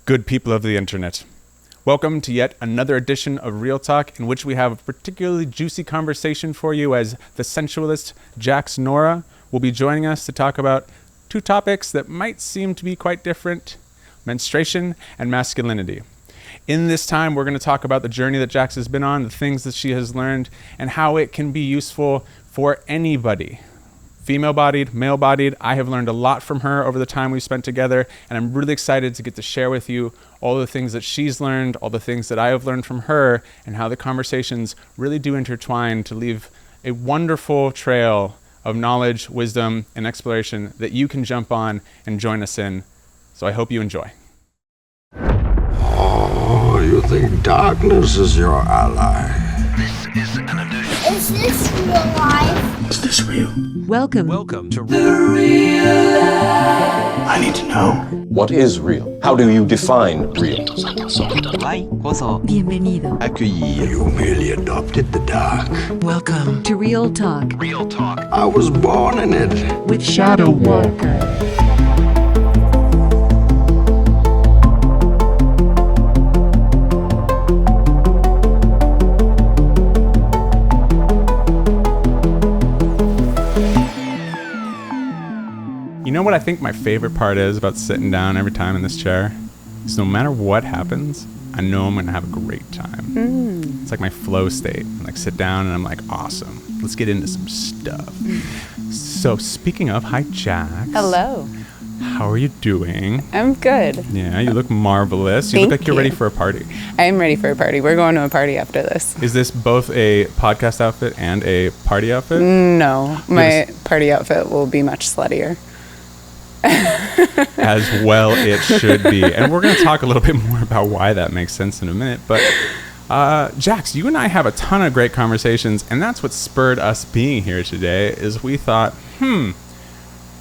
Good people of the internet. Welcome to yet another edition of Real Talk, in which we have a particularly juicy conversation for you, as the sensualist Jax Nora will be joining us to talk about two topics that might seem to be quite different: menstruation and masculinity. In this time, we're going to talk about the journey that Jax has been on, the things that she has learned, and how it can be useful for anybody. Female-bodied, male-bodied. I have learned a lot from her over the time we've spent together, and I'm really excited to get to share with you all the things that she's learned, all the things that I have learned from her, and how the conversations really do intertwine to leave a wonderful trail of knowledge, wisdom, and exploration that you can jump on and join us in. So I hope you enjoy. Oh, you think darkness is your ally? This is an illusion. Is this real life? Is this real? Welcome to I need to know. What is real? How do you define real? Bienvenido. Accueillir. You merely adopted the dark. Welcome to Real Talk Real Talk. I was born in it. with Shadow Walker. You know what I think my favorite part is about sitting down every time in this chair? Is no matter what happens, I know I'm going to have a great time. It's like my flow state. I like sit down and I'm like, awesome. Let's get into some stuff. So speaking of, hi Jax. Hello. How are you doing? I'm good. Yeah, you look marvelous. You look Thank like you're you. ready for a party. I am ready for a party. We're going to a party after this. Is this both a podcast outfit and a party outfit? No, my party outfit will be much sluttier. As well it should be. And we're going to talk a little bit more about why that makes sense in a minute. But Jax, you and I have a ton of great conversations, and that's what spurred us being here today. Is we thought,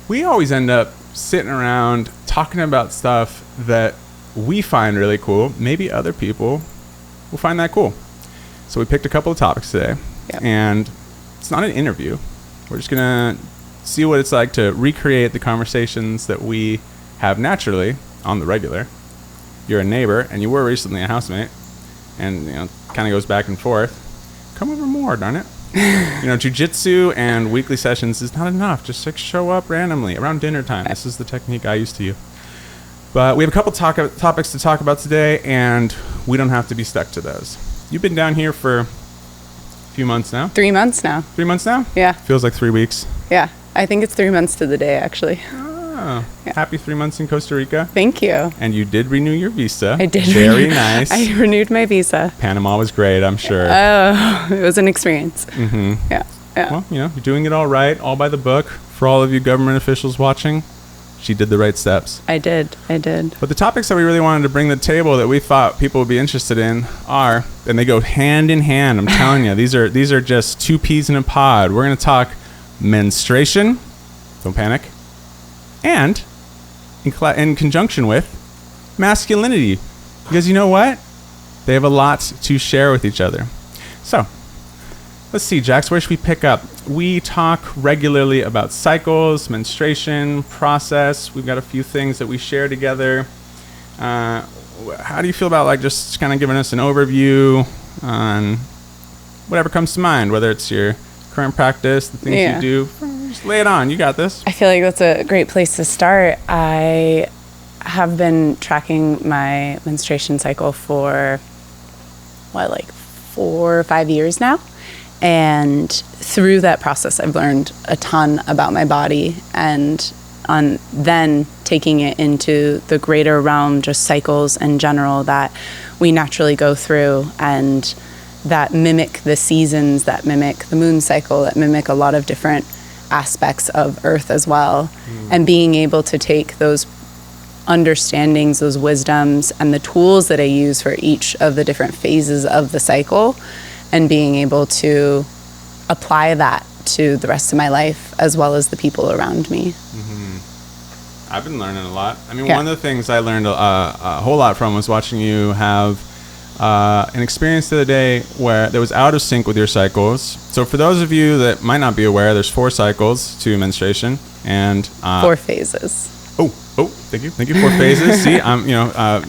we always end up sitting around talking about stuff that we find really cool. Maybe other people will find that cool. So we picked a couple of topics today. Yep. And it's not an interview. We're just going to see what it's like to recreate the conversations that we have naturally on the regular. You're a neighbor, and you were recently a housemate, and kind of goes back and forth. Come over more, darn it. Jiu-jitsu and weekly sessions is not enough. Just like show up randomly around dinner time. This is the technique I used to use. But we have a couple topics to talk about today, and we don't have to be stuck to those. You've been down here for a few months now. 3 months now. 3 months now? Yeah. Feels like 3 weeks. Yeah. I think it's 3 months to the day, actually. Oh, Yeah. Happy 3 months in Costa Rica. Thank you. And you did renew your visa. I did. Very nice. I renewed my visa. Panama was great, I'm sure. Oh, it was an experience. Mm-hmm. Yeah. Yeah. Well, you're doing it all right, all by the book. For all of you government officials watching, she did the right steps. I did. But the topics that we really wanted to bring to the table that we thought people would be interested in are, and they go hand in hand, I'm telling you, these are just two peas in a pod. We're going to talk menstruation, don't panic, and in conjunction with masculinity, because you know what? They have a lot to share with each other. So let's see, Jax, where should we pick up? We talk regularly about cycles, menstruation, process. We've got a few things that we share together. How do you feel about just kind of giving us an overview on whatever comes to mind, whether it's your current practice, the things you do? Just lay it on. You got this. I feel like that's a great place to start. I have been tracking my menstruation cycle for 4 or 5 years now. And through that process, I've learned a ton about my body, and on then taking it into the greater realm, just cycles in general that we naturally go through, and that mimic the seasons, that mimic the moon cycle, that mimic a lot of different aspects of Earth as well. And being able to take those understandings, those wisdoms, and the tools that I use for each of the different phases of the cycle, and being able to apply that to the rest of my life as well as the people around me. I've been learning a lot. I mean, Yeah. one of the things I learned a whole lot from was watching you have an experience the other day where that was out of sync with your cycles. So for those of you that might not be aware, there's 4 cycles to menstruation, and 4 phases. Thank you. 4 phases. See, I'm,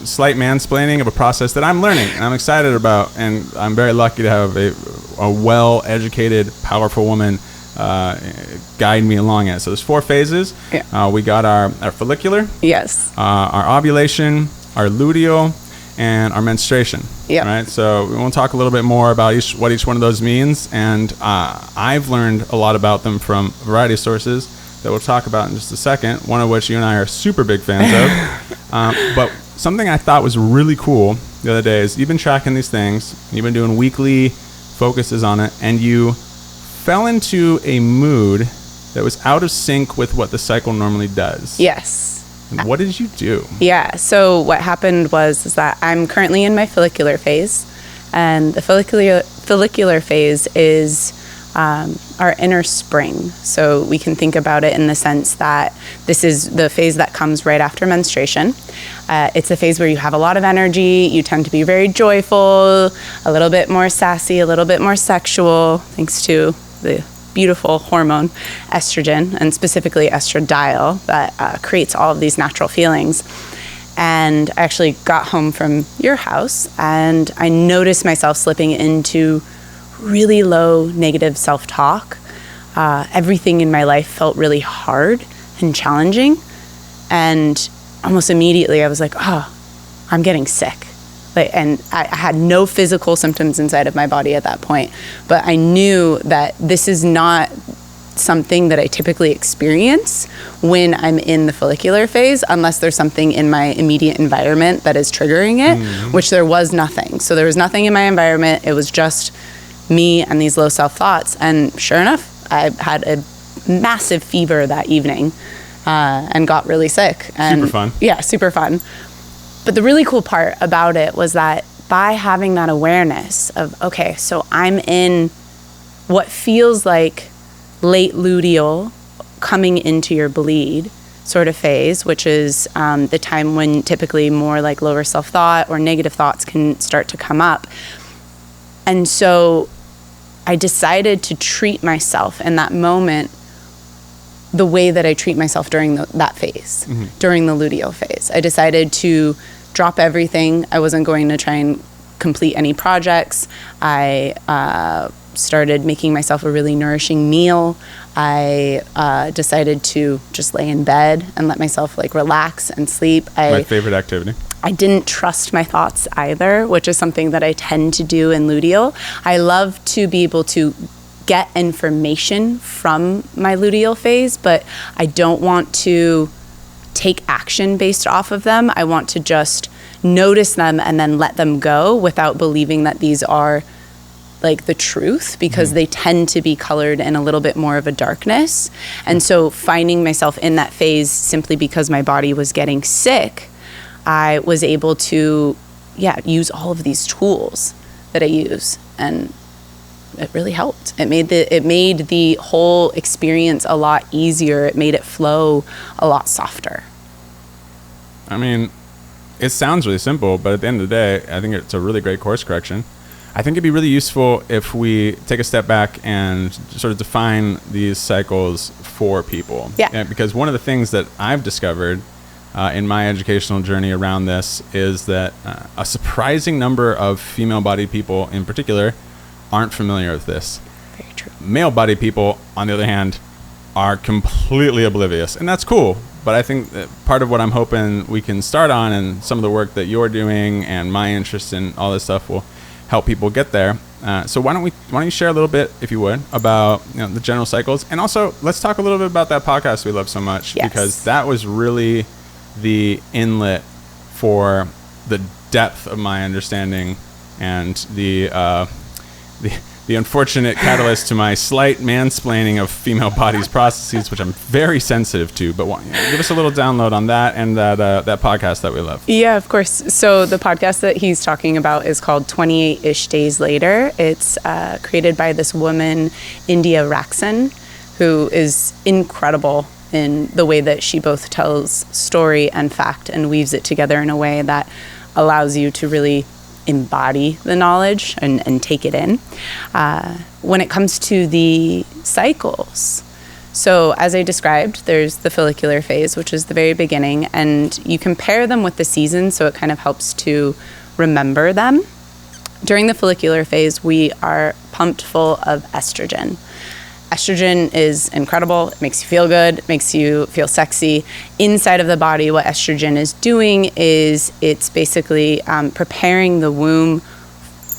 slight mansplaining of a process that I'm learning and I'm excited about. And I'm very lucky to have a well-educated, powerful woman guide me along it. So there's 4 phases. Yeah. We got our follicular. Yes. Our ovulation, our luteal, and our menstruation. Yeah. Right. So we want to talk a little bit more about what each one of those means. And I've learned a lot about them from a variety of sources that we'll talk about in just a second, one of which you and I are super big fans of. But something I thought was really cool the other day is you've been tracking these things, you've been doing weekly focuses on it, and you fell into a mood that was out of sync with what the cycle normally does. Yes. What did you do? Yeah. So what happened is that I'm currently in my follicular phase, and the follicular phase is our inner spring. So we can think about it in the sense that this is the phase that comes right after menstruation. It's a phase where you have a lot of energy. You tend to be very joyful, a little bit more sassy, a little bit more sexual, thanks to the beautiful hormone estrogen, and specifically estradiol, that creates all of these natural feelings. And I actually got home from your house and I noticed myself slipping into really low negative self-talk. Everything in my life felt really hard and challenging. And almost immediately I was like, I'm getting sick. And I had no physical symptoms inside of my body at that point. But I knew that this is not something that I typically experience when I'm in the follicular phase, unless there's something in my immediate environment that is triggering it, which there was nothing. So there was nothing in my environment. It was just me and these low self-thoughts. And sure enough, I had a massive fever that evening and got really sick. And super fun. Yeah, super fun. But the really cool part about it was that by having that awareness of, okay, so I'm in what feels like late luteal coming into your bleed sort of phase, which is the time when typically more like lower self-thought or negative thoughts can start to come up. And so I decided to treat myself in that moment the way that I treat myself during that phase, during the luteal phase. I decided to drop everything. I wasn't going to try and complete any projects. I started making myself a really nourishing meal. I decided to just lay in bed and let myself relax and sleep. My favorite activity. I didn't trust my thoughts either, which is something that I tend to do in luteal. I love to be able to get information from my luteal phase, but I don't want to take action based off of them. I want to just notice them and then let them go without believing that these are the truth, because they tend to be colored in a little bit more of a darkness. And so finding myself in that phase simply because my body was getting sick, I was able to use all of these tools that I use, and it really helped. It made the whole experience a lot easier. It made it flow a lot softer. I mean, it sounds really simple, but at the end of the day, I think it's a really great course correction. I think it'd be really useful if we take a step back and sort of define these cycles for people. Yeah. Because one of the things that I've discovered in my educational journey around this is that a surprising number of female-bodied people in particular aren't familiar with this. Very true. Male-bodied people, on the other hand, are completely oblivious, and that's cool. But I think that part of what I'm hoping we can start on, and some of the work that you're doing and my interest in all this stuff will help people get there. So why don't you share a little bit, if you would, about the general cycles, and also let's talk a little bit about that podcast we love so much, yes, because that was really the inlet for the depth of my understanding and the unfortunate catalyst to my slight mansplaining of female bodies processes, which I'm very sensitive to. But give us a little download on that and that podcast that we love. Yeah, of course. So the podcast that he's talking about is called 28-ish Days Later. It's created by this woman, India Raxon, who is incredible in the way that she both tells story and fact and weaves it together in a way that allows you to really embody the knowledge and take it in. When it comes to the cycles, So as I described, there's the follicular phase, which is the very beginning, and you compare them with the seasons, so it kind of helps to remember them. During the follicular phase, we are pumped full of estrogen. Estrogen is incredible. It makes you feel good. It makes you feel sexy. Inside of the body, what estrogen is doing is it's basically preparing the womb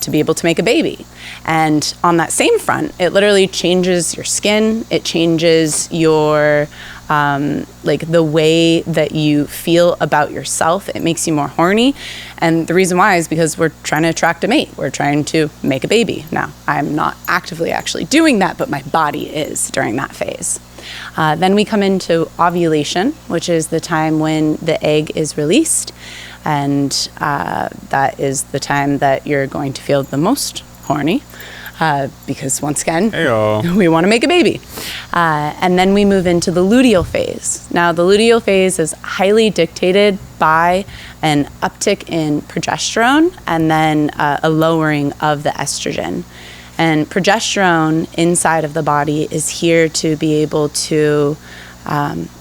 to be able to make a baby. And on that same front, it literally changes your skin. It changes your, like the way that you feel about yourself. It makes you more horny. And the reason why is because we're trying to attract a mate. We're trying to make a baby. Now, I'm not actively actually doing that, but my body is during that phase. Then we come into ovulation, which is the time when the egg is released. And that is the time that you're going to feel the most horny because, once again, Heyo. we want to make a baby. And then we move into the luteal phase. Now, the luteal phase is highly dictated by an uptick in progesterone and then a lowering of the estrogen. And progesterone inside of the body is here to be able to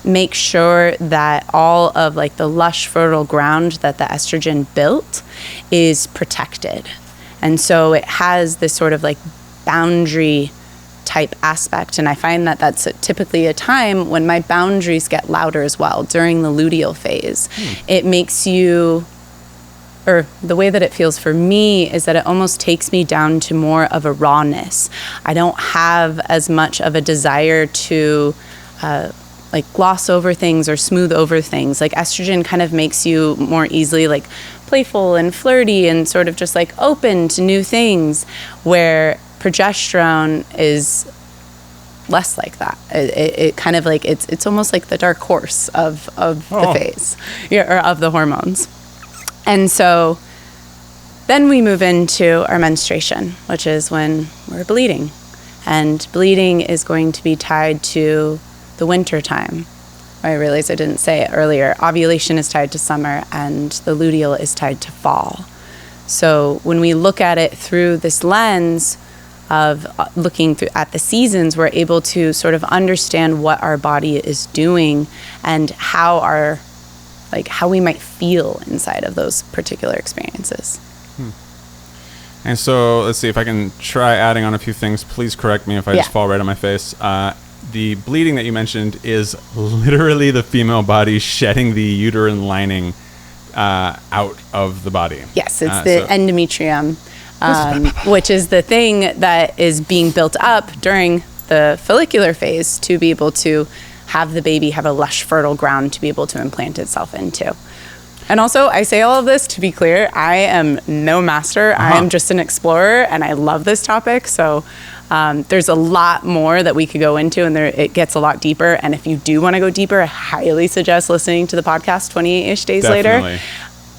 make sure that all of like the lush fertile ground that the estrogen built is protected. And so it has this sort of like boundary type aspect. And I find that that's typically a time when my boundaries get louder as well during the luteal phase. It makes you, or the way that it feels for me is that it almost takes me down to more of a rawness. I don't have as much of a desire to like gloss over things or smooth over things. Like estrogen kind of makes you more easily like playful and flirty and sort of just like open to new things, where progesterone is less like that. It kind of like, it's almost like the dark horse of the phase, or of the hormones. And so then we move into our menstruation, which is when we're bleeding. And bleeding is going to be tied to the winter time. I realized I didn't say it earlier. Ovulation is tied to summer and the luteal is tied to fall. So when we look at it through this lens of looking through at the seasons, we're able to sort of understand what our body is doing and how we might feel inside of those particular experiences. And so let's see if I can try adding on a few things. Please correct me if I just fall right on my face. The bleeding that you mentioned is literally the female body shedding the uterine lining out of the body. Yes, it's the endometrium, which is the thing that is being built up during the follicular phase to be able to have the baby have a lush, fertile ground to be able to implant itself into. And also, I say all of this to be clear, I am no master. I am just an explorer, and I love this topic. So there's a lot more that we could go into, and it gets a lot deeper. And if you do want to go deeper, I highly suggest listening to the podcast 28-ish days later.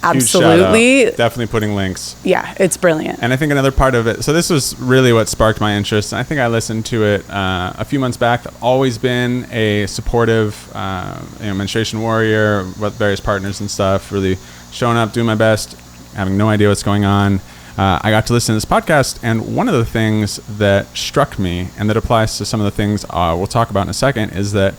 Absolutely. Definitely putting links. Yeah, it's brilliant. And I think another part of it, so this was really what sparked my interest. And I think I listened to it a few months back. I've always been a supportive menstruation warrior with various partners and stuff, really showing up, doing my best, having no idea what's going on. I got to listen to this podcast, and one of the things that struck me, and that applies to some of the things we'll talk about in a second, is that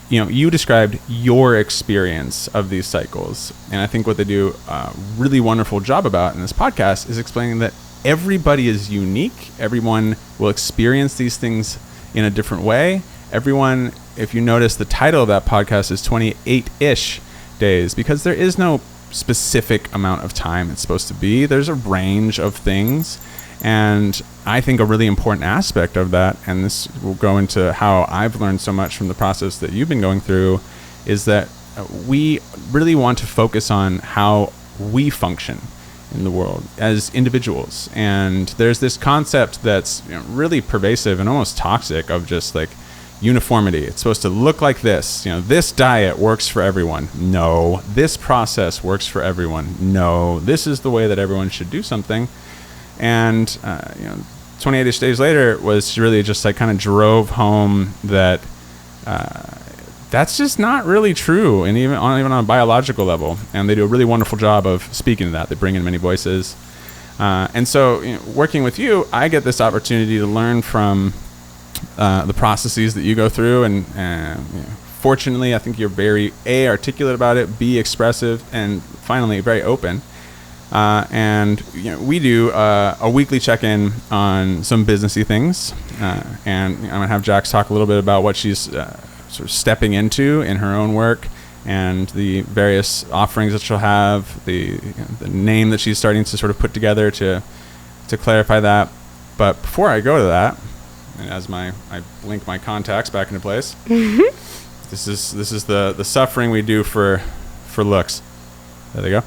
you described your experience of these cycles. And I think what they do a really wonderful job about in this podcast is explaining that everybody is unique. Everyone will experience these things in a different way. Everyone, if you notice, the title of that podcast is 28-ish days, because there is no specific amount of time it's supposed to be. There's a range of things. And I think a really important aspect of that, and this will go into how I've learned so much from the process that you've been going through, is that we really want to focus on how we function in the world as individuals. And there's this concept that's really pervasive and almost toxic of just like uniformity. It's supposed to look like this. This diet works for everyone. No. This process works for everyone. No. This is the way that everyone should do something. And 28-ish days later was really just like kind of drove home that that's just not really true, and even on a biological level. And they do a really wonderful job of speaking to that. They bring in many voices, and so working with you, I get this opportunity to learn from the processes that you go through, and fortunately, I think you're very articulate about it, B, expressive, and finally very open. And we do a weekly check-in on some businessy things, and I'm gonna have Jax talk a little bit about what she's sort of stepping into in her own work, and the various offerings that she'll have, the name that she's starting to sort of put together to clarify that. But before I go to that, and as I blink my contacts back into place, this is the suffering we do for looks. There they go.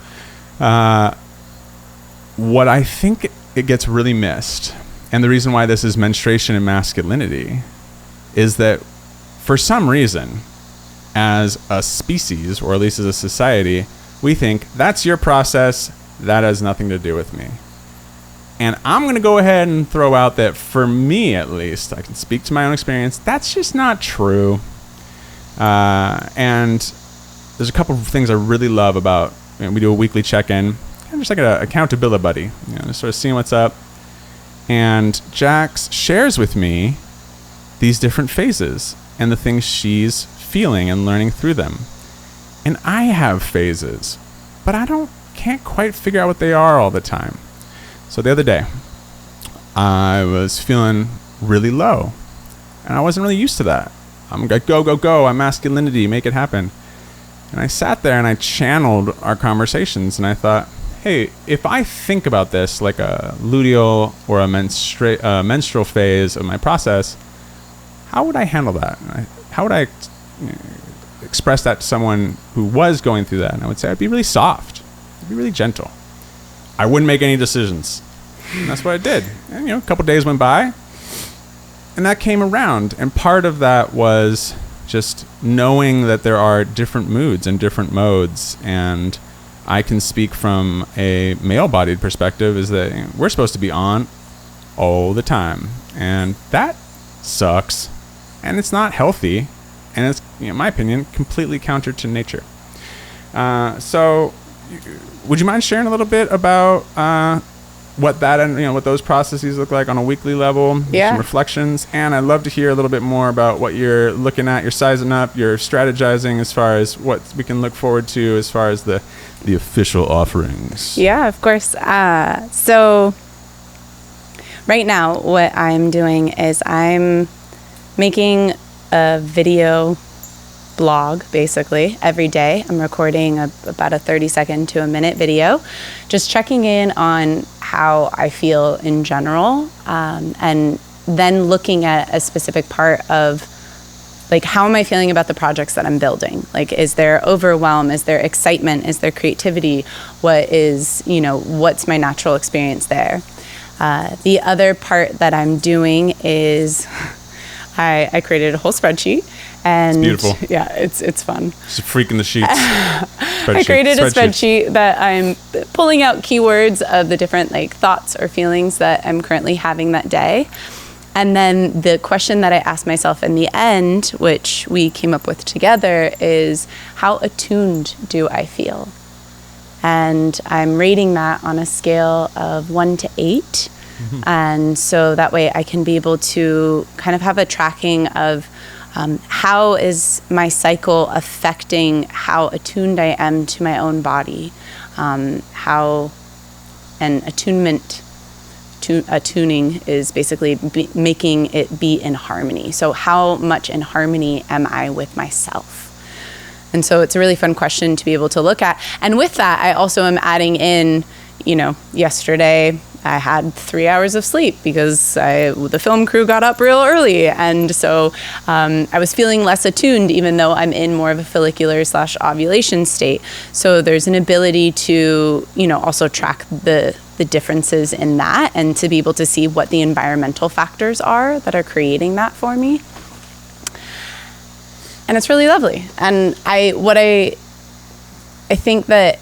What I think it gets really missed, and the reason why this is menstruation and masculinity, is that for some reason, as a species, or at least as a society, we think that's your process, that has nothing to do with me. And I'm going to go ahead and throw out that for me, at least, I can speak to my own experience, that's just not true. And there's a couple of things I really love about, we do a weekly check-in, kind of just like an accountability buddy, just sort of seeing what's up. And Jax shares with me these different phases and the things she's feeling and learning through them. And I have phases, but can't quite figure out what they are all the time. So the other day, I was feeling really low, and I wasn't really used to that. I'm like, go, I'm masculinity, make it happen. And I sat there and I channeled our conversations, and I thought, hey, if I think about this like a luteal or a menstrual phase of my process, how would I handle that? How would I express that to someone who was going through that? And I would say I'd be really soft. I'd be really gentle. I wouldn't make any decisions. And that's what I did. And, a couple days went by, and that came around. And part of that was just knowing that there are different moods and different modes. And I can speak from a male-bodied perspective, is that we're supposed to be on all the time. And that sucks. And it's not healthy. And it's, in my opinion, completely counter to nature. So would you mind sharing a little bit about what that and what those processes look like on a weekly level? Yeah. Some reflections. And I'd love to hear a little bit more about what you're looking at, you're sizing up, you're strategizing as far as what we can look forward to as far as the official offerings. Yeah, of course. So right now, what I'm doing is I'm making a video blog basically every day. I'm recording about a 30-second to a minute video, just checking in on how I feel in general, and then looking at a specific part of like, how am I feeling about the projects that I'm building? Like, is there overwhelm? Is there excitement? Is there creativity? What is, what's my natural experience there? The other part that I'm doing is I created a whole spreadsheet. And it's beautiful. Yeah, it's fun. Just freaking the sheets. I created a spreadsheet that I'm pulling out keywords of the different thoughts or feelings that I'm currently having that day. And then the question that I asked myself in the end, which we came up with together, is how attuned do I feel? And I'm rating that on a scale of 1 to 8. Mm-hmm. And so that way I can be able to kind of have a tracking of how is my cycle affecting how attuned I am to my own body, how an attuning is basically making it be in harmony. So how much in harmony am I with myself? And so it's a really fun question to be able to look at. And with that, I also am adding in, yesterday I had 3 hours of sleep because the film crew got up real early. And so I was feeling less attuned, even though I'm in more of a follicular/ovulation state. So there's an ability to, also track the differences in that, and to be able to see what the environmental factors are that are creating that for me. And it's really lovely. And I think that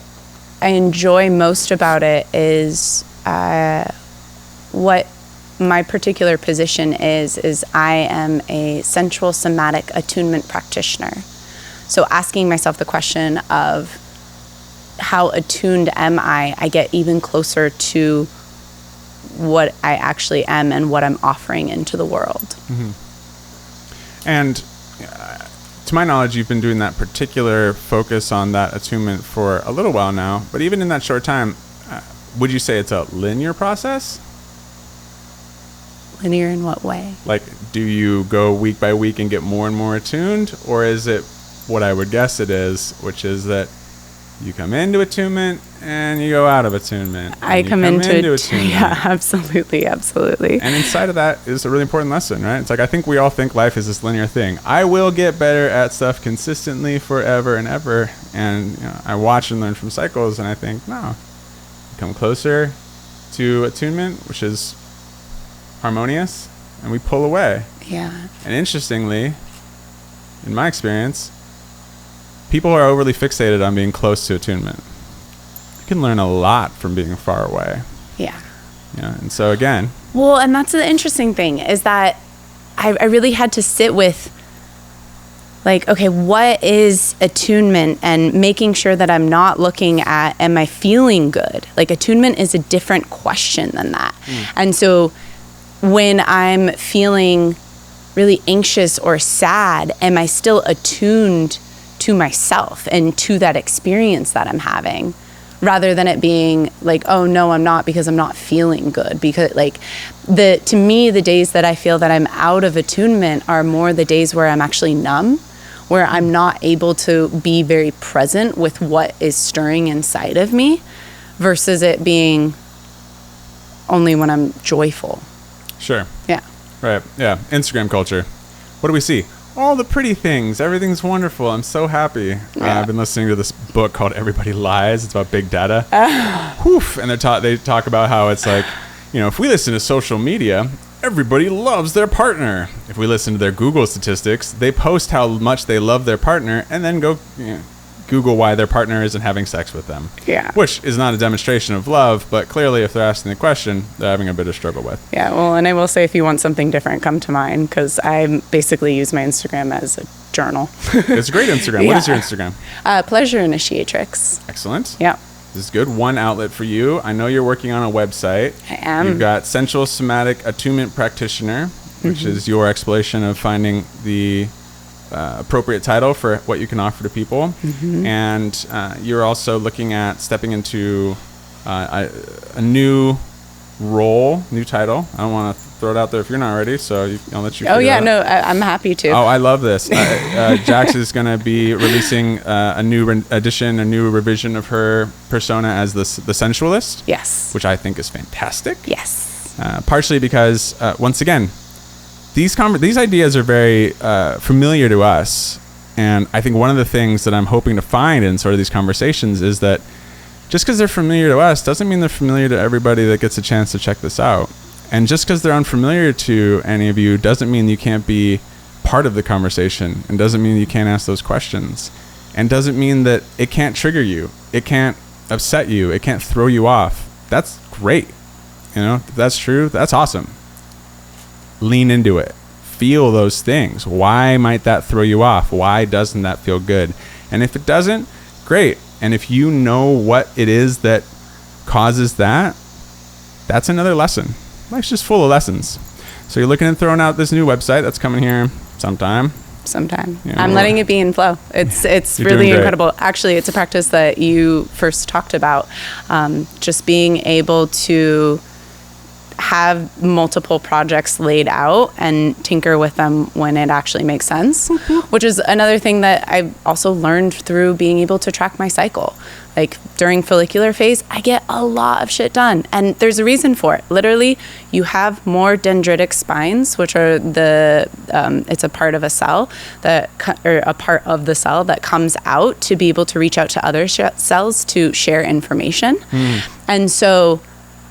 I enjoy most about it is what my particular position is I am a sensual somatic attunement practitioner. So asking myself the question of how attuned am I get even closer to what I actually am and what I'm offering into the world. Mm-hmm. And to my knowledge, you've been doing that particular focus on that attunement for a little while now. But even in that short time, would you say it's a linear process? Linear in what way? Like, do you go week by week and get more and more attuned? Or is it what I would guess it is, which is that you come into attunement and you go out of attunement? I come into attunement. Yeah, absolutely. And inside of that is a really important lesson, right? It's like, I think we all think life is this linear thing. I will get better at stuff consistently forever and ever. And I watch and learn from cycles, and I think, no, come closer to attunement, which is harmonious, and we pull away. Yeah. And interestingly, in my experience, people who are overly fixated on being close to attunement, you can learn a lot from being far away. Yeah. And so again, well, and that's the interesting thing, is that I really had to sit with, like, okay, what is attunement, and making sure that I'm not looking at, am I feeling good? Like, attunement is a different question than that. And so when I'm feeling really anxious or sad, am I still attuned to myself and to that experience that I'm having, rather than it being like, oh no, I'm not, because I'm not feeling good? Because like, to me, the days that I feel that I'm out of attunement are more the days where I'm actually numb, where I'm not able to be very present with what is stirring inside of me, versus it being only when I'm joyful. sure. Yeah. Right. Yeah. Instagram culture. What do we see? All the pretty things. Everything's wonderful. I'm so happy. Yeah. I've been listening to this book called Everybody Lies. It's about big data. Woof. And they talk about how it's like, if we listen to social media, everybody loves their partner. If we listen to their Google statistics, they post how much they love their partner and then go Google why their partner isn't having sex with them. Yeah. Which is not a demonstration of love, but clearly if they're asking the question, they're having a bit of struggle with. Yeah, well, and I will say, if you want something different, come to mine, because I basically use my Instagram as a journal. It's a great Instagram. What is your Instagram? Pleasure Initiatrix. Excellent. Yeah. This is good. One outlet for you. I know you're working on a website. I am. You've got Sensual Somatic Attunement Practitioner, which is your exploration of finding the appropriate title for what you can offer to people. And you're also looking at stepping into a new role, new title. I don't want to throw it out there if you're not ready, so I'll let you Oh, figure yeah, it out. no, I'm happy to. Oh, I love this. Jax is going to be releasing a new edition, a new revision of her persona as the sensualist. Yes. Which I think is fantastic. Yes. Partially because, once again, these ideas are very familiar to us. And I think one of the things that I'm hoping to find in sort of these conversations is that just because they're familiar to us doesn't mean they're familiar to everybody that gets a chance to check this out. And just because they're unfamiliar to any of you doesn't mean you can't be part of the conversation, and doesn't mean you can't ask those questions, and doesn't mean that it can't trigger you. It can't upset you. It can't throw you off. That's great. If that's true, that's awesome. Lean into it. Feel those things. Why might that throw you off? Why doesn't that feel good? And if it doesn't, great. And if you know what it is that causes that, that's another lesson. Life's just full of lessons. So you're looking at throwing out this new website that's coming here sometime. I'm letting it be in flow. It's really incredible. Actually, it's a practice that you first talked about. Just being able to have multiple projects laid out and tinker with them when it actually makes sense, which is another thing that I've also learned through being able to track my cycle. Like during follicular phase, I get a lot of shit done, and there's a reason for it. Literally, you have more dendritic spines, which are it's a part of a cell or a part of the cell that comes out to be able to reach out to other cells to share information. And so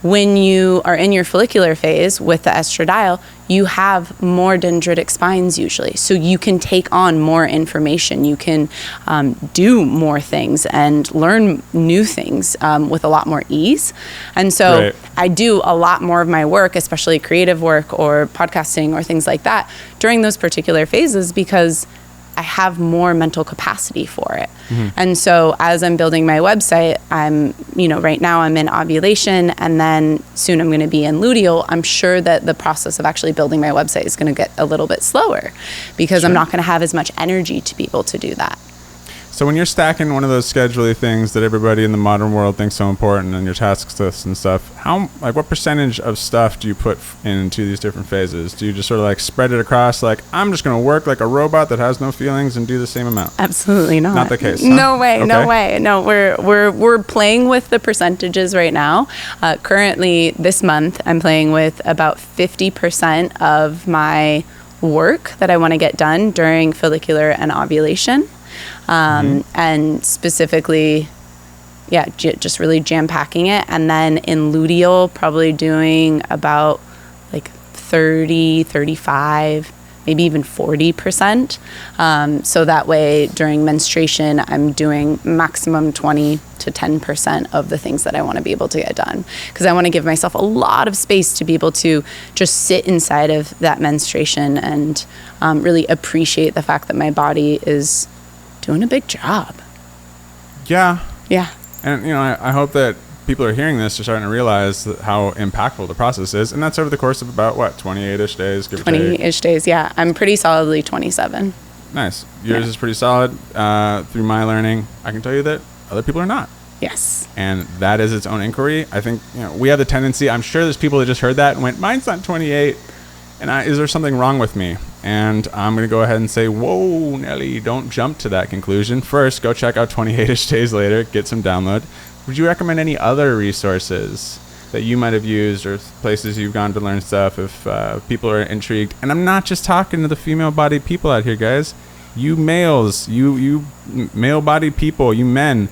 when you are in your follicular phase with the estradiol, you have more dendritic spines usually. So you can take on more information. You can do more things and learn new things with a lot more ease. And so I do a lot more of my work, especially creative work or podcasting or things like that, during those particular phases, because I have more mental capacity for it. And so as I'm building my website, I'm, right now I'm in ovulation, and then soon I'm going to be in luteal. I'm sure that the process of actually building my website is going to get a little bit slower because I'm not going to have as much energy to be able to do that. So when you're stacking one of those schedule-y things that everybody in the modern world thinks so important and your tasks lists and stuff, what percentage of stuff do you put into these different phases? Do you just sort of like spread it across, like, I'm just going to work like a robot that has no feelings and do the same amount? Absolutely not. Not the case, huh? No way, Okay. no way. No, we're playing with the percentages right now. Currently, this month, I'm playing with about 50% of my work that I want to get done during follicular and ovulation. And specifically, just really jam packing it. And then in luteal, probably doing about like 30, 35, maybe even 40%. So that way during menstruation, I'm doing maximum 20 to 10% of the things that I want to be able to get done. Because I want to give myself a lot of space to be able to just sit inside of that menstruation and really appreciate the fact that my body is doing a big job. Yeah. Yeah. And, I hope that people are hearing this are starting to realize how impactful the process is. And that's over the course of about, 28-ish days, give or take? 20-ish days, yeah. I'm pretty solidly 27. Nice. Yours is pretty solid. Through my learning, I can tell you that other people are not. Yes. And that is its own inquiry. I think, we have the tendency, I'm sure there's people that just heard that and went, mine's not 28. And is there something wrong with me? And I'm going to go ahead and say, whoa, Nelly, don't jump to that conclusion. First, go check out 28-ish days later, get some download. Would you recommend any other resources that you might have used or places you've gone to learn stuff if people are intrigued? And I'm not just talking to the female-bodied people out here, guys. You males, you male-bodied people, you men,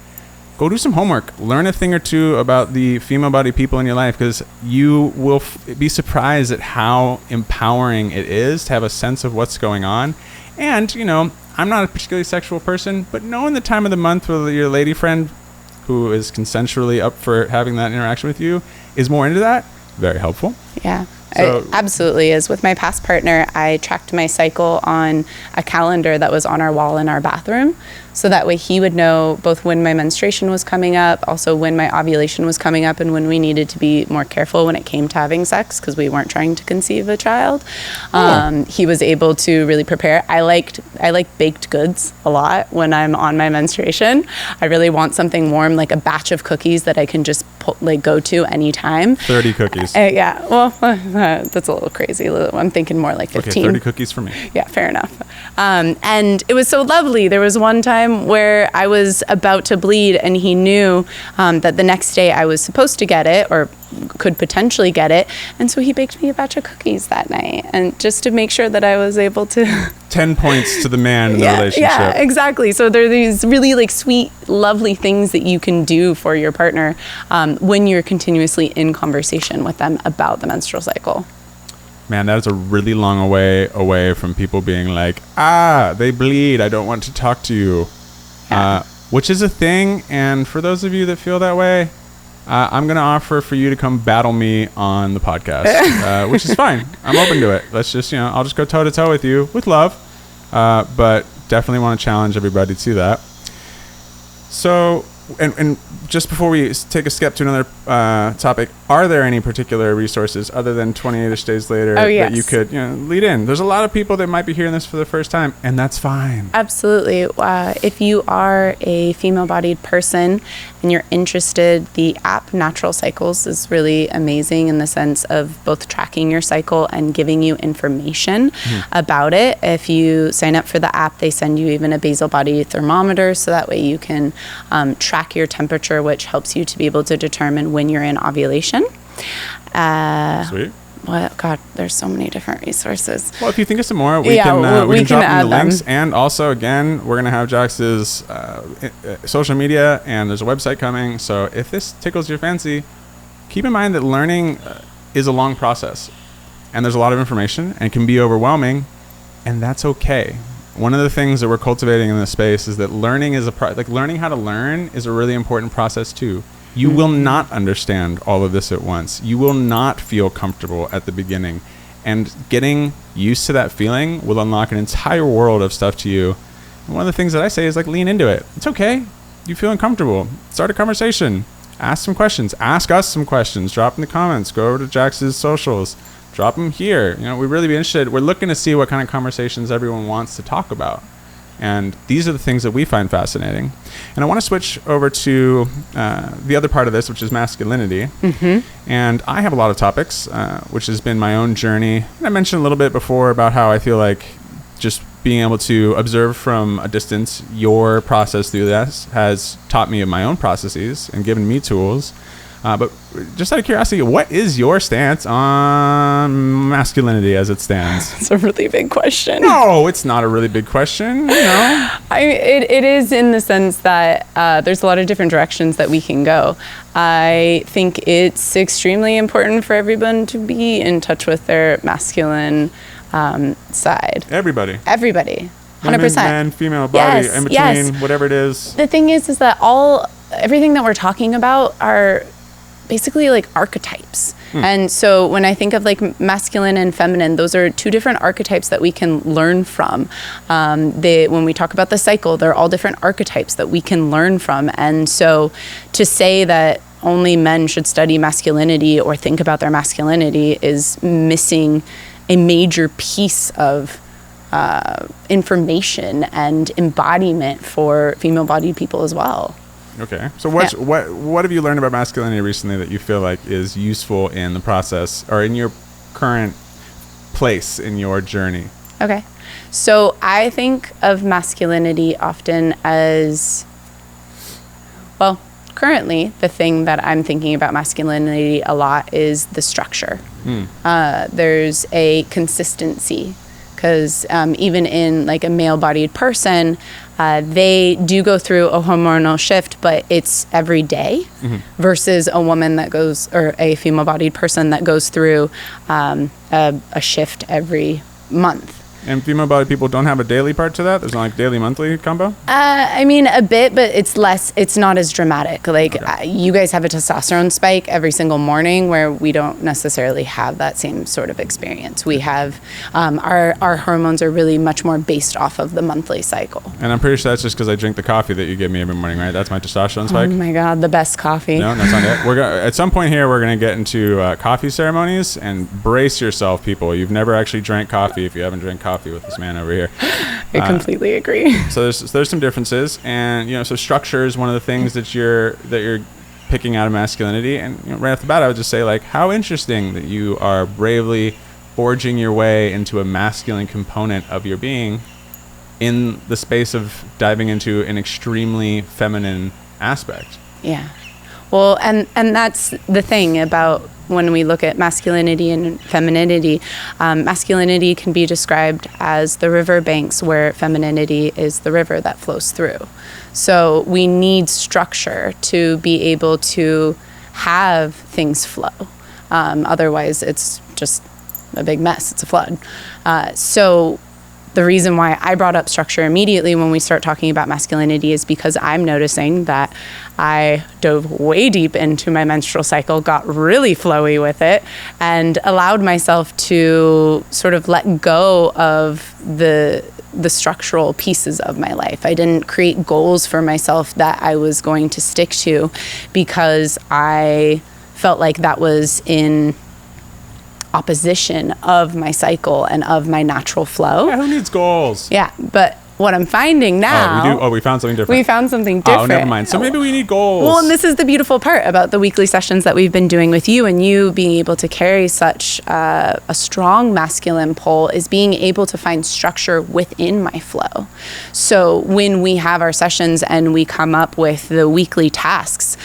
go do some homework. Learn a thing or two about the female-bodied people in your life, because you will be surprised at how empowering it is to have a sense of what's going on. And, I'm not a particularly sexual person, but knowing the time of the month with your lady friend who is consensually up for having that interaction with you is more into that, very helpful. Yeah. So- It absolutely is. With my past partner, I tracked my cycle on a calendar that was on our wall in our bathroom. So that way he would know both when my menstruation was coming up, also when my ovulation was coming up, and when we needed to be more careful when it came to having sex, because we weren't trying to conceive a child. He was able to really prepare. I like baked goods a lot when I'm on my menstruation. I really want something warm, like a batch of cookies that I can just go to anytime. 30 cookies. Yeah, well, that's a little crazy. I'm thinking more like 15. Okay, 30 cookies for me. Yeah, fair enough. And it was so lovely. There was one time where I was about to bleed, and he knew that the next day I was supposed to get it, or could potentially get it. And so he baked me a batch of cookies that night, and just to make sure that I was able to 10 points to the man in the relationship. Yeah, exactly. So there are these really sweet, lovely things that you can do for your partner when you're continuously in conversation with them about the menstrual cycle. Man, that is a really long way away from people being like, they bleed, I don't want to talk to you. Yeah. Which is a thing, and for those of you that feel that way, I'm going to offer for you to come battle me on the podcast, which is fine. I'm open to it. Let's just, I'll just go toe-to-toe with you with love, but definitely want to challenge everybody to that. So, and just before we take a step to another topic, are there any particular resources other than 28-ish days later that you could lead in? There's a lot of people that might be hearing this for the first time, and that's fine. Absolutely. If you are a female-bodied person and you're interested, the app Natural Cycles is really amazing in the sense of both tracking your cycle and giving you information about it. If you sign up for the app, they send you even a basal body thermometer, so that way you can track your temperature, which helps you to be able to determine when you're in ovulation. Sweet. Well, God, there's so many different resources. Well, if you think of some more, we can drop add in the links. And also, again, we're going to have Jax's social media, and there's a website coming. So if this tickles your fancy, keep in mind that learning is a long process. And there's a lot of information, and it can be overwhelming, and that's okay. One of the things that we're cultivating in this space is that learning is learning how to learn is a really important process too. You will not understand all of this at once. You will not feel comfortable at the beginning, and getting used to that feeling will unlock an entire world of stuff to you One of the things that I say is like lean into it. It's okay. You feel uncomfortable. Start a conversation. Ask some questions. Ask us some questions. Drop in the comments. Go over to Jax's socials. Drop them here. We'd really be interested. We're looking to see what kind of conversations everyone wants to talk about. And these are the things that we find fascinating. And I want to switch over to the other part of this, which is masculinity. And I have a lot of topics, which has been my own journey. And I mentioned a little bit before about how I feel like just being able to observe from a distance your process through this has taught me of my own processes and given me tools. But just out of curiosity, what is your stance on masculinity as it stands? It's a really big question. No, it's not a really big question. It is in the sense that there's a lot of different directions that we can go. I think it's extremely important for everyone to be in touch with their masculine side. Everybody. 100%. Women, men, female, body, Yes, in between, yes. whatever it is. The thing is that everything that we're talking about are basically like archetypes. And so when I think of like masculine and feminine, those are two different archetypes that we can learn from. When we talk about the cycle, they're all different archetypes that we can learn from. And so to say that only men should study masculinity or think about their masculinity is missing a major piece of information and embodiment for female-bodied people as well. Okay. So what have you learned about masculinity recently that you feel like is useful in the process or in your current place in your journey? Okay. So I think of masculinity often as, well, currently the thing that I'm thinking about masculinity a lot is the structure. There's a consistency because even in like a male-bodied person, they do go through a hormonal shift, but it's every day versus a woman that goes, or a female-bodied person that goes through a shift every month. And female-bodied people don't have a daily part to that? There's not like daily, monthly combo? I mean, a bit, but it's not as dramatic. Like, you guys have a testosterone spike every single morning where we don't necessarily have that same sort of experience. We have, our hormones are really much more based off of the monthly cycle. And I'm pretty sure that's just because I drink the coffee that you give me every morning, right? That's my testosterone spike? Oh my God, the best coffee. No, that's not it. At some point here, we're going to get into coffee ceremonies, and brace yourself, people. You've never actually drank coffee if you haven't drank coffee with this man over here. I completely agree. So there's some differences, and so structure is one of the things that you're picking out of masculinity. And right off the bat, I would just say, like, how interesting that you are bravely forging your way into a masculine component of your being in the space of diving into an extremely feminine aspect. Yeah. Well, and that's the thing about when we look at masculinity and femininity. Masculinity can be described as the river banks where femininity is the river that flows through. So we need structure to be able to have things flow. Otherwise, it's just a big mess. It's a flood. So the reason why I brought up structure immediately when we start talking about masculinity is because I'm noticing that I dove way deep into my menstrual cycle, got really flowy with it, and allowed myself to sort of let go of the structural pieces of my life. I didn't create goals for myself that I was going to stick to because I felt like that was in opposition of my cycle and of my natural flow. Yeah, who needs goals? Yeah, but what I'm finding now... we found something different. We found something different. Oh, never mind. So maybe we need goals. Well, and this is the beautiful part about the weekly sessions that we've been doing with you, and you being able to carry such a strong masculine pole is being able to find structure within my flow. So when we have our sessions and we come up with the weekly tasks,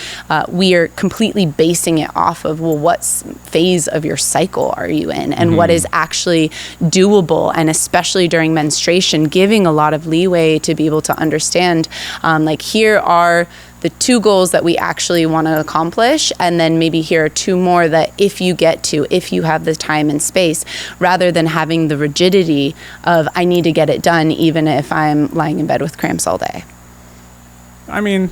we are completely basing it off of, well, what phase of your cycle are you in, and what is actually doable, and especially during menstruation, giving a lot of leeway to be able to understand, like, here are the 2 goals that we actually want to accomplish, and then maybe here are 2 more that if you have the time and space, rather than having the rigidity of I need to get it done even if I'm lying in bed with cramps all day. I mean,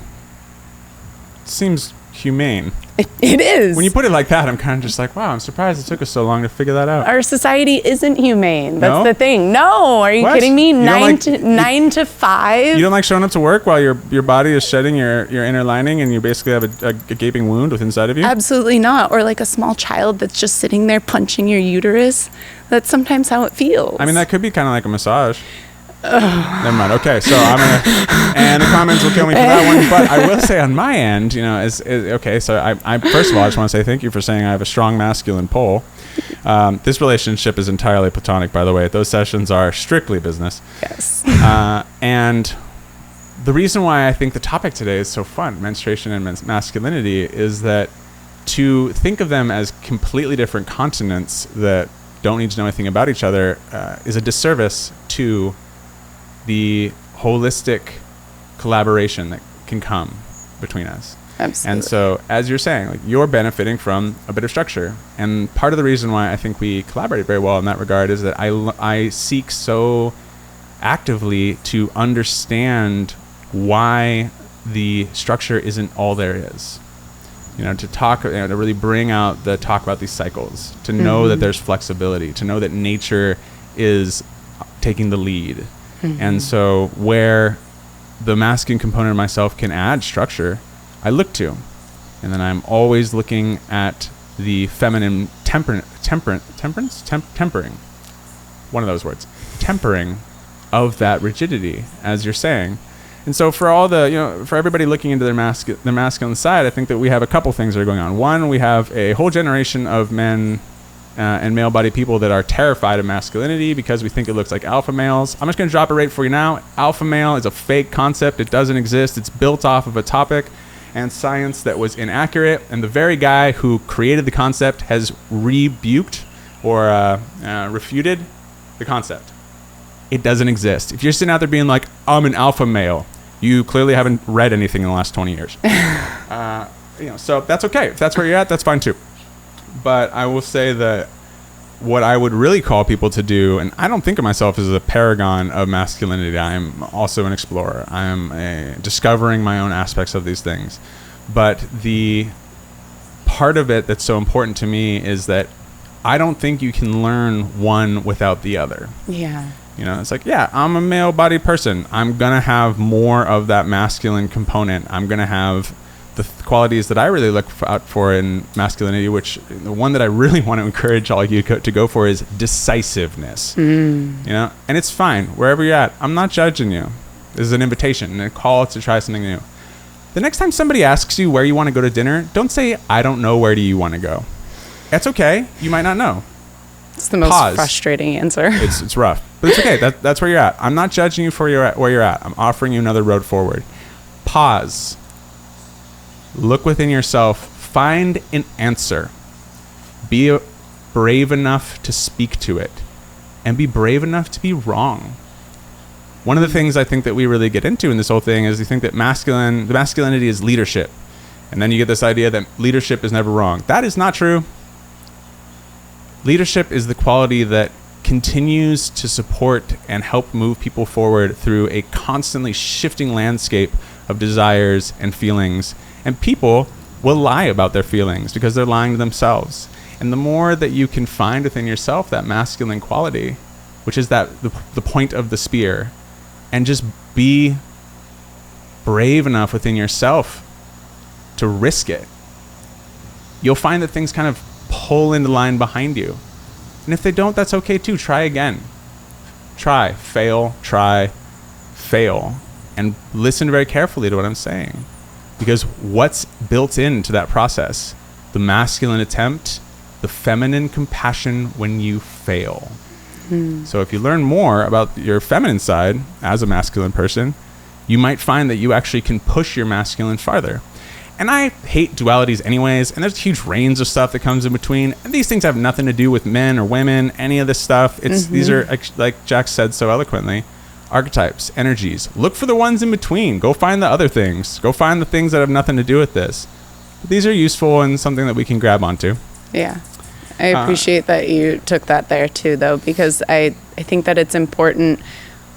seems humane. It is. When you put it like that, I'm kind of just like, wow, I'm surprised it took us so long to figure that out. Our society isn't humane. That's No? the thing. No, are you What? kidding me? You don't Nine to 5. You don't like showing up to work while your body is shedding your inner lining and you basically have a gaping wound within inside of you? Absolutely not. Or like a small child that's just sitting there punching your uterus. That's sometimes how it feels. I mean, that could be kind of like a massage. Never mind. Okay, so I'm gonna, and the comments will kill me for that one. But I will say on my end, okay. So I first of all, I just want to say thank you for saying I have a strong masculine pole. This relationship is entirely platonic, by the way. Those sessions are strictly business. Yes. And the reason why I think the topic today is so fun, menstruation and masculinity, is that to think of them as completely different continents that don't need to know anything about each other is a disservice to the holistic collaboration that can come between us. Absolutely. And so, as you're saying, like, you're benefiting from a bit of structure. And part of the reason why I think we collaborate very well in that regard is that I seek so actively to understand why the structure isn't all there is. To talk, to really bring out the talk about these cycles, to know that there's flexibility, to know that nature is taking the lead. And so where the masculine component of myself can add structure, I look to. And then I'm always looking at the feminine tempering. One of those words. Tempering of that rigidity, as you're saying. And so for all the, for everybody looking into their masculine side, I think that we have a couple things that are going on. One, we have a whole generation of men and male-bodied people that are terrified of masculinity because we think it looks like alpha males. I'm just going to drop it right for you now. Alpha male is a fake concept. It doesn't exist. It's built off of a topic and science that was inaccurate. And the very guy who created the concept has rebuked or refuted the concept. It doesn't exist. If you're sitting out there being like, I'm an alpha male, you clearly haven't read anything in the last 20 years. So that's okay. If that's where you're at, that's fine too. But I will say that what I would really call people to do, and I don't think of myself as a paragon of masculinity. I am also an explorer. I am discovering my own aspects of these things. But the part of it that's so important to me is that I don't think you can learn one without the other. Yeah. It's like, yeah, I'm a male-bodied person. I'm going to have more of that masculine component. I'm going to have the qualities that I really look out for in masculinity, which the one that I really want to encourage all you to go for is decisiveness. And it's fine wherever you're at. I'm not judging you. This is an invitation and a call to try something new. The next time somebody asks you where you want to go to dinner, don't say, I don't know, where do you want to go? That's okay. You might not know. It's the most frustrating answer. It's rough, but it's okay. That's where you're at. I'm not judging you for where you're at. I'm offering you another road forward. Pause. Look within yourself. Find an answer. Be brave enough to speak to it, and be brave enough to be wrong. One of the things I think that we really get into in this whole thing is you think that the masculinity is leadership, and then you get this idea that leadership is never wrong. That is not true. Leadership is the quality that continues to support and help move people forward through a constantly shifting landscape of desires and feelings. And people will lie about their feelings because they're lying to themselves. And the more that you can find within yourself that masculine quality, which is that the point of the spear, and just be brave enough within yourself to risk it, you'll find that things kind of pull into line behind you. And if they don't, that's okay too. Try again. Try, fail, and listen very carefully to what I'm saying. Because what's built into that process? The masculine attempt, the feminine compassion when you fail. So if you learn more about your feminine side as a masculine person, you might find that you actually can push your masculine farther. And I hate dualities anyways, and there's huge range of stuff that comes in between. And these things have nothing to do with men or women, any of this stuff. These are, like Jack said so eloquently, archetypes, energies. Look for the ones in between. Go find the other things. Go find the things that have nothing to do with this. But these are useful and something that we can grab onto. Yeah. I appreciate that you took that there too, though, because I think that it's important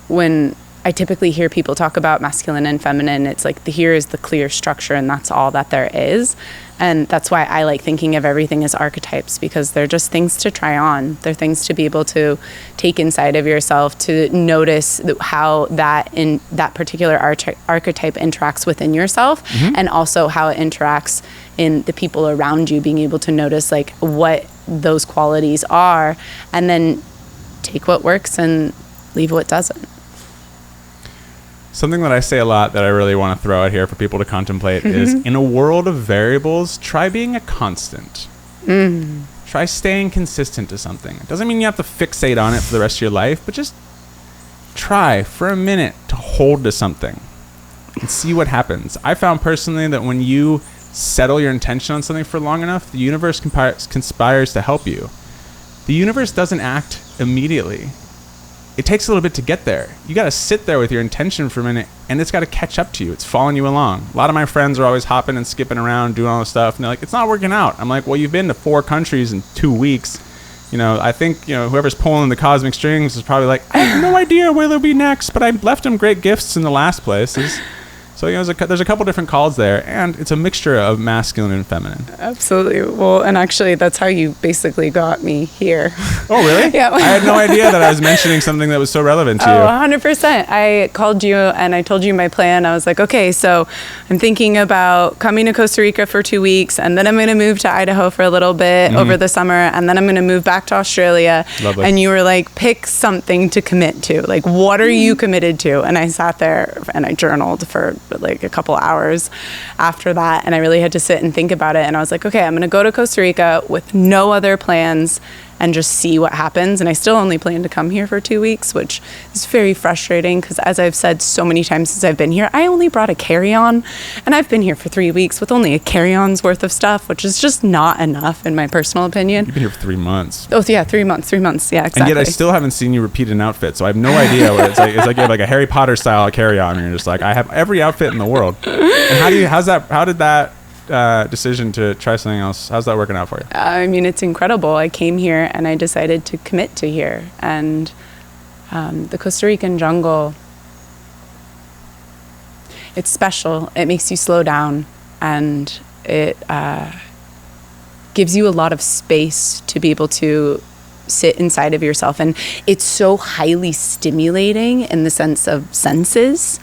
when I typically hear people talk about masculine and feminine. It's like here is the clear structure, and that's all that there is. And that's why I like thinking of everything as archetypes, because they're just things to try on. They're things to be able to take inside of yourself, to notice how that in that particular archetype interacts within yourself, and also how it interacts in the people around you, being able to notice like what those qualities are, and then take what works and leave what doesn't. Something that I say a lot that I really want to throw out here for people to contemplate is, in a world of variables, try being a constant. Try staying consistent to something. It doesn't mean you have to fixate on it for the rest of your life, but just try for a minute to hold to something and see what happens. I found personally that when you settle your intention on something for long enough, the universe conspires to help you. The universe doesn't act immediately. It takes a little bit to get there. You got to sit there with your intention for a minute, and it's got to catch up to you. It's following you along. A lot of my friends are always hopping and skipping around, doing all this stuff, and they're like, it's not working out. I'm like, well, you've been to 4 countries in 2 weeks. You know, I think, whoever's pulling the cosmic strings is probably like, I have no idea where they'll be next, but I left them great gifts in the last places. So, there's a couple different calls there, and it's a mixture of masculine and feminine. Absolutely. Well, and actually, that's how you basically got me here. Oh, really? Yeah. I had no idea that I was mentioning something that was so relevant to you. 100%. I called you and I told you my plan. I was like, okay, so I'm thinking about coming to Costa Rica for 2 weeks, and then I'm going to move to Idaho for a little bit over the summer, and then I'm going to move back to Australia. Lovely. And you were like, pick something to commit to. Like, what are you committed to? And I sat there and I journaled for like a couple hours after that, and I really had to sit and think about it. And I was like, okay, I'm going to go to Costa Rica with no other plans and just see what happens. And I still only plan to come here for 2 weeks, which is very frustrating because, as I've said so many times since I've been here, I only brought a carry-on, and I've been here for 3 weeks with only a carry-on's worth of stuff, which is just not enough in my personal opinion. You've been here for 3 months. Oh yeah, 3 months. 3 months. Yeah, exactly. And yet I still haven't seen you repeat an outfit, so I have no idea what it's like. It's like you have like a Harry Potter style carry-on, and you're just like, I have every outfit in the world. And how did that decision to try something else, how's that working out for you? I mean, it's incredible. I came here and I decided to commit to here, and the Costa Rican jungle, it's special. It makes you slow down, and it gives you a lot of space to be able to sit inside of yourself, and it's so highly stimulating in the sense of senses,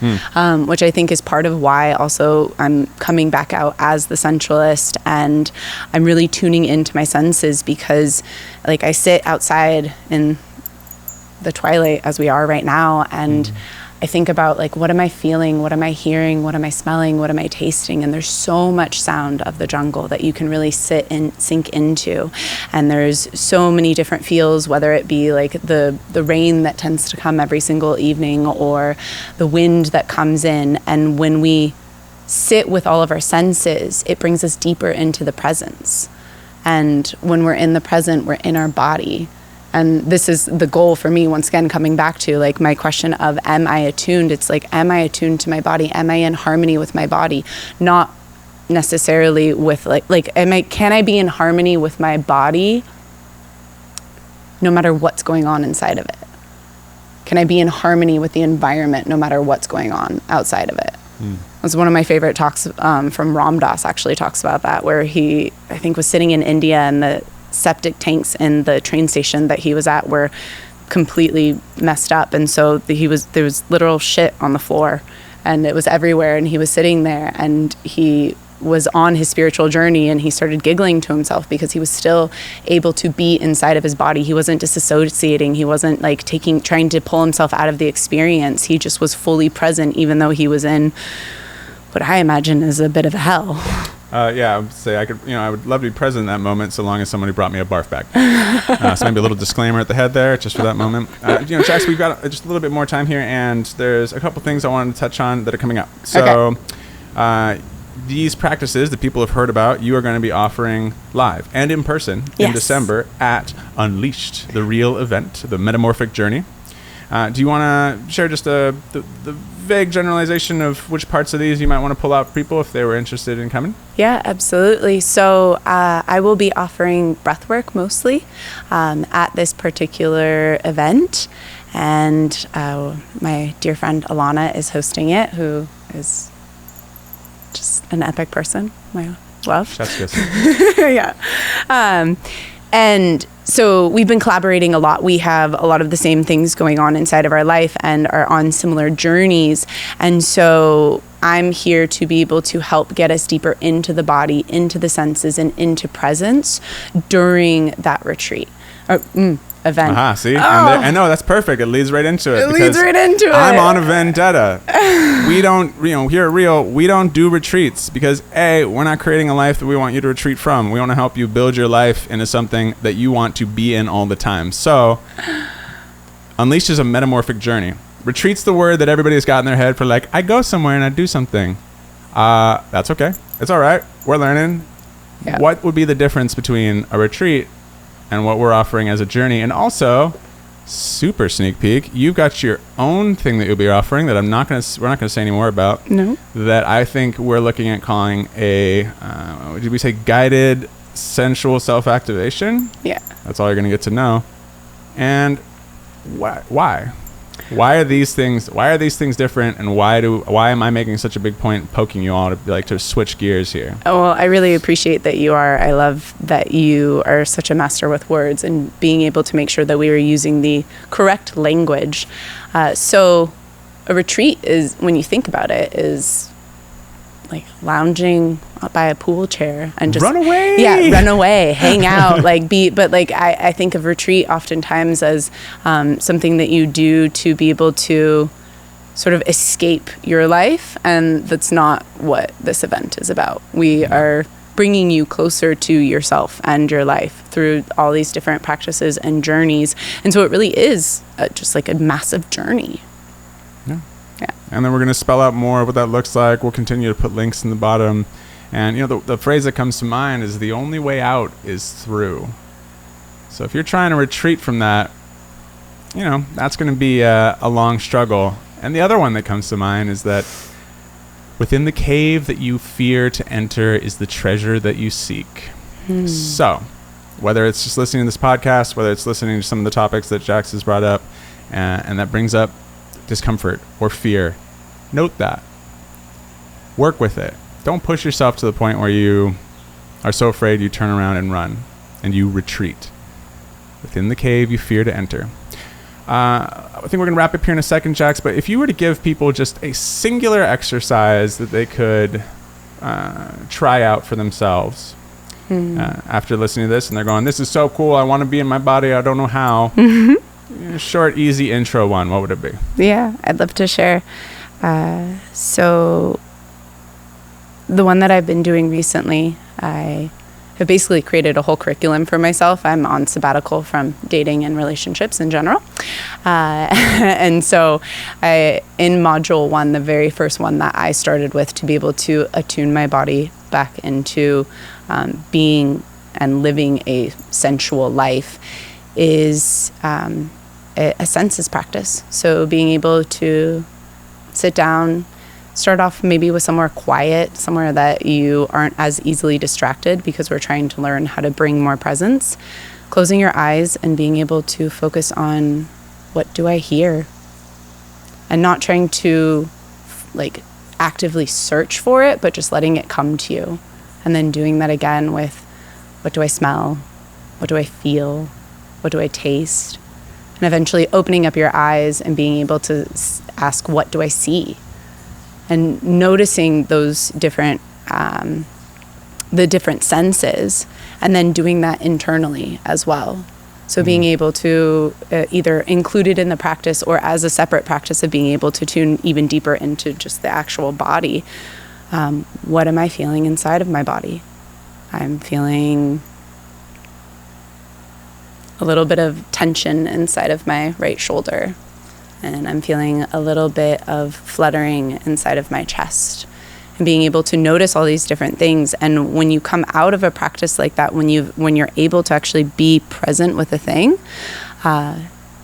which I think is part of why also I'm coming back out as the sensualist, and I'm really tuning into my senses, because like I sit outside in the twilight as we are right now, and I think about like, what am I feeling? What am I hearing? What am I smelling? What am I tasting? And there's so much sound of the jungle that you can really sit and sink into. And there's so many different feels, whether it be like the rain that tends to come every single evening, or the wind that comes in. And when we sit with all of our senses, it brings us deeper into the presence. And when we're in the present, we're in our body. And this is the goal for me, once again, coming back to like my question of, am I attuned? It's like, am I attuned to my body? Am I in harmony with my body? Not necessarily with can I be in harmony with my body no matter what's going on inside of it? Can I be in harmony with the environment no matter what's going on outside of it? That's one of my favorite talks from Ram Dass actually talks about that, where he, I think, was sitting in India, and the septic tanks in the train station that he was at were completely messed up, and so there was literal shit on the floor, and it was everywhere, and he was sitting there, and he was on his spiritual journey, and he started giggling to himself because he was still able to be inside of his body. He wasn't disassociating. He wasn't like trying to pull himself out of the experience. He just was fully present, even though he was in what I imagine is a bit of a hell. Yeah, I would say I would love to be present in that moment, so long as somebody brought me a barf bag. So maybe a little disclaimer at the head there, just for that moment. Jax, we've got just a little bit more time here, and there's a couple things I wanted to touch on that are coming up. So, these practices that people have heard about, you are going to be offering live and in person in December at Unleashed, the real event, the metamorphic journey. Do you want to share just the vague generalization of which parts of these you might want to pull out for people if they were interested in coming? Yeah, absolutely. So I will be offering breathwork mostly at this particular event. And my dear friend Alana is hosting it, who is just an epic person. My love. Chef's kiss. Yeah. And so we've been collaborating a lot. We have a lot of the same things going on inside of our life and are on similar journeys. And so I'm here to be able to help get us deeper into the body, into the senses, and into presence during that retreat. Event. Aha, see? I know, that's perfect. It leads right into it. It leads right into it. I'm on a vendetta. We don't, here at Real, we don't do retreats because A, we're not creating a life that we want you to retreat from. We want to help you build your life into something that you want to be in all the time. So, Unleashed is a metamorphic journey. Retreat's the word that everybody's got in their head for like, I go somewhere and I do something. That's okay. It's all right. We're learning. Yeah. What would be the difference between a retreat and what we're offering as a journey? And also, super sneak peek, you've got your own thing that you'll be offering that we're not going to say any more about. No. That I think we're looking at calling a, did we say guided sensual self-activation? Yeah. That's all you're going to get to know. And why? Why are these things different, and why am I making such a big point poking you all to switch gears here? Oh, well, I really appreciate that you are. I love that you are such a master with words and being able to make sure that we are using the correct language. So a retreat is, when you think about it, is like lounging by a pool chair and just run away. Yeah, run away, hang out, but I think of retreat oftentimes as something that you do to be able to sort of escape your life, and that's not what this event is about. We are bringing you closer to yourself and your life through all these different practices and journeys, and so it really is just like a massive journey. Yeah. And then we're going to spell out more of what that looks like. We'll continue to put links in the bottom. And, the phrase that comes to mind is the only way out is through. So if you're trying to retreat from that, that's going to be a long struggle. And the other one that comes to mind is that within the cave that you fear to enter is the treasure that you seek. So whether it's just listening to this podcast, whether it's listening to some of the topics that Jax has brought up, and that brings up discomfort or fear, note that. Work with it. Don't push yourself to the point where you are so afraid you turn around and run and you retreat. Within the cave you fear to enter. I think we're going to wrap up here in a second, Jax, but if you were to give people just a singular exercise that they could try out for themselves after listening to this, and they're going, this is so cool, I want to be in my body, I don't know how. Short, easy intro one. What would it be? Yeah, I'd love to share. So the one that I've been doing recently, I have basically created a whole curriculum for myself. I'm on sabbatical from dating and relationships in general. And so in module 1, the very first one that I started with to be able to attune my body back into being and living a sensual life is a senses practice. So being able to sit down, start off maybe with somewhere quiet, somewhere that you aren't as easily distracted, because we're trying to learn how to bring more presence. Closing your eyes and being able to focus on, what do I hear? And not trying to actively search for it, but just letting it come to you. And then doing that again with, what do I smell? What do I feel? What do I taste? And eventually opening up your eyes and being able to ask, what do I see? And noticing those different, the different senses, and then doing that internally as well. So being able to either include it in the practice or as a separate practice of being able to tune even deeper into just the actual body. What am I feeling inside of my body? I'm feeling a little bit of tension inside of my right shoulder, and I'm feeling a little bit of fluttering inside of my chest, and being able to notice all these different things. And when you come out of a practice like that, when you're able to actually be present with a thing,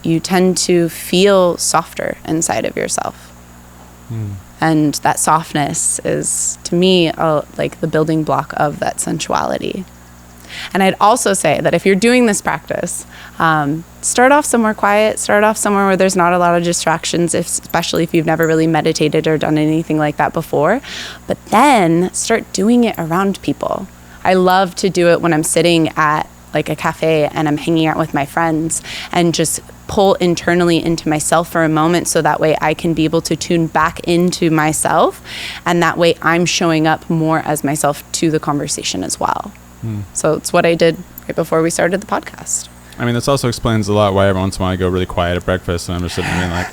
you tend to feel softer inside of yourself. And that softness is, to me, like the building block of that sensuality. And I'd also say that if you're doing this practice, start off somewhere quiet, start off somewhere where there's not a lot of distractions, especially if you've never really meditated or done anything like that before. But then start doing it around people. I love to do it when I'm sitting at like a cafe and I'm hanging out with my friends, and just pull internally into myself for a moment, so that way I can be able to tune back into myself, and that way I'm showing up more as myself to the conversation as well. So it's what I did right before we started the podcast. I mean, this also explains a lot why every once in a while I go really quiet at breakfast and I'm just sitting there being like,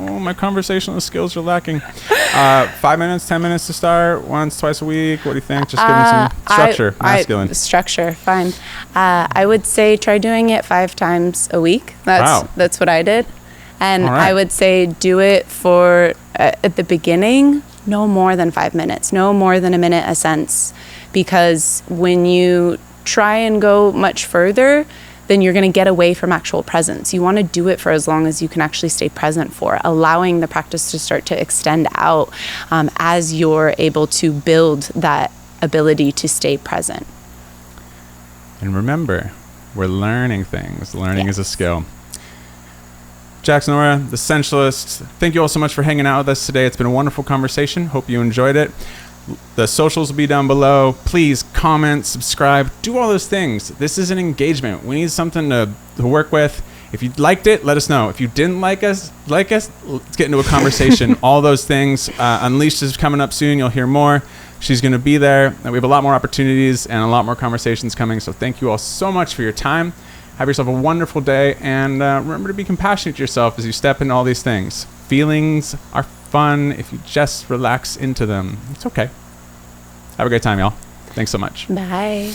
oh, my conversational skills are lacking. 5 minutes, 10 minutes to start, once, twice a week. What do you think? Just give me some structure, masculine. Structure, fine. I would say try doing it 5 times a week. That's what I did. And All right. I would say do it for, at the beginning, no more than 5 minutes, no more than a minute a sense. Because when you try and go much further, then you're going to get away from actual presence. You want to do it for as long as you can actually stay present for, allowing the practice to start to extend out as you're able to build that ability to stay present. And remember, we're learning things. Learning is a skill. Jax, Nora, the Sensualist, thank you all so much for hanging out with us today. It's been a wonderful conversation. Hope you enjoyed it. The socials will be down below. Please comment, subscribe, do all those things. This is an engagement. We need something to work with. If you liked it, let us know. If you didn't like us, let's get into a conversation. All those things. Unleashed is coming up soon. You'll hear more. She's going to be there. And we have a lot more opportunities and a lot more conversations coming. So thank you all so much for your time. Have yourself a wonderful day. And remember to be compassionate to yourself as you step into all these things. Feelings are fun if you just relax into them. It's okay. Have a great time, y'all. Thanks so much. Bye.